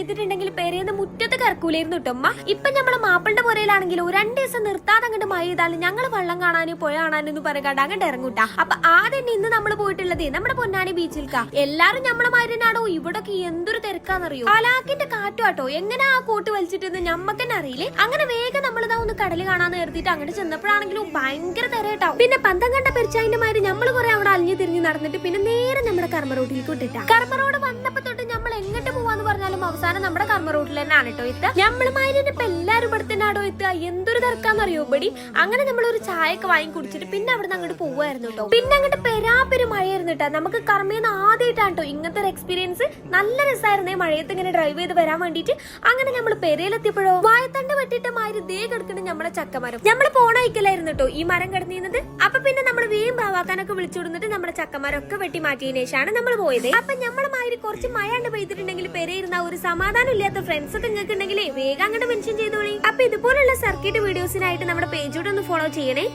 പെയ്തിട്ടുണ്ടെങ്കിൽ പെരേന്ന് മുറ്റത്ത് കറക്കൂലായിരുന്നു കേട്ടമ്മ. ഇപ്പൊ നമ്മളെ മാപ്പിളുടെ പുരയിലാണെങ്കിലും 2 ദിവസം നിർത്താതെ അങ്ങോട്ട് മഴ ചെയ്താലും ഞങ്ങൾ വെള്ളം കാണാനും പുഴ കാണാനും പറയാണ്ട് അങ്ങോട്ട് ഇറങ്ങൂട്ടാ. അപ്പൊ ആദ്യം ഇന്ന് നമ്മൾ പോയിട്ടുള്ളത് നമ്മുടെ പൊന്നാനി ബീച്ചിൽക്കാ. എല്ലാരും നമ്മളെ മാരിനാടോ ഇവിടൊക്കെ എന്തൊരു തിരക്കാന്നറിയോ. കാലാക്കിന്റെ കാറ്റുവാട്ടോ എങ്ങനെ ആ കോട്ട് വലിച്ചിട്ടെന്ന് ഞമ്മക്ക് തന്നെ അറിയില്ലേ. അങ്ങനെ വേഗം നമ്മളിതാ ഒന്ന് കടല് കാണാന്ന് കരുതിയിട്ട് അങ്ങോട്ട് ചെന്നപ്പോഴാണെങ്കിലും ഭയങ്കര തിരയിട്ടാവും. പിന്നെ പന്തം കണ്ട പെരിച്ചായിന്റെ മാതിരി നമ്മൾ കുറെ അവിടെ അലിഞ്ഞു തിരിഞ്ഞ് നടന്നിട്ട് പിന്നെ നേരെ നമ്മുടെ കർമ്മ റോഡിലേക്ക് വിട്ടിട്ടാ. കർമ്മ റോഡ് വന്നപ്പോ തൊട്ട് നമ്മൾ എങ്ങോട്ട് പോവാന്ന് പറഞ്ഞാലും അവസാനം നമ്മുടെ കർമ്മ റോഡിൽ തന്നെയാണ് കേട്ടോ എത്തുക. നമ്മള് മാതിരി ഇപ്പൊ എല്ലാരും ഇവിടെ തന്നെയാണോ എത്തുക. എന്തൊരു തിരക്കാന്നറിയോ ഇവിടെ. അങ്ങനെ നമ്മൾ ഒരു ചായ ഒക്കെ വാങ്ങി കുടിച്ചിട്ട് പിന്നെ അവിടെ നിന്ന് അങ്ങോട്ട് പോവായിരുന്നു കേട്ടോ. പിന്നെ അങ്ങോട്ട് പെരാപ്പെരു മഴയായിരുന്നു കേട്ടോ. നമുക്ക് കർമ്മേന്ന് ആദ്യമായിട്ടാണ് കേട്ടോ ഇങ്ങനത്തെ ഒരു എക്സ്പീരിയൻസ്. നല്ല രസമായിരുന്നേ മഴയത്ത് ഇങ്ങനെ ഡ്രൈവ് ചെയ്ത് വരാൻ വേണ്ടിട്ട്. അങ്ങനെ നമ്മൾ പെരയിലെത്തിയപ്പോഴോ വായത്തണ്ട് വെട്ടിട്ട് മാതിരി ദേ കിടക്കുന്ന നമ്മളെ ചക്കമരം. നമ്മൾ പോണ വയ്ക്കലായിരുന്നു കേട്ടോ ഈ മരം കിടന്നിരുന്നത്. അപ്പൊ പിന്നെ നമ്മൾ വേഗം ബാവാക്കാനൊക്കെ വിളിച്ചു കൊടുത്തിട്ട് നമ്മുടെ ചക്കമരമൊക്കെ വെട്ടി മാറ്റിയതിനു ശേഷമാണ് നമ്മൾ പോയത്. അപ്പൊ നമ്മളെ മാതിരി കുറച്ച് മഴ പെയ്തിട്ടുണ്ടെങ്കിൽ പെരയിരുന്ന ഒരു സമാധാനം ഇല്ലാത്ത ഫ്രണ്ട്സ് ഒക്കെ നിങ്ങൾക്ക് ഉണ്ടെങ്കിലേ വേഗം അങ്ങോട്ട് മെൻഷൻ ചെയ്തോളി. അപ്പൊ ഇതുപോലുള്ള സർക്കിട്ട് വീഡിയോസിനായിട്ട് നമ്മുടെ പേജോട് ഒന്ന് ഫോളോ ചെയ്യണേ.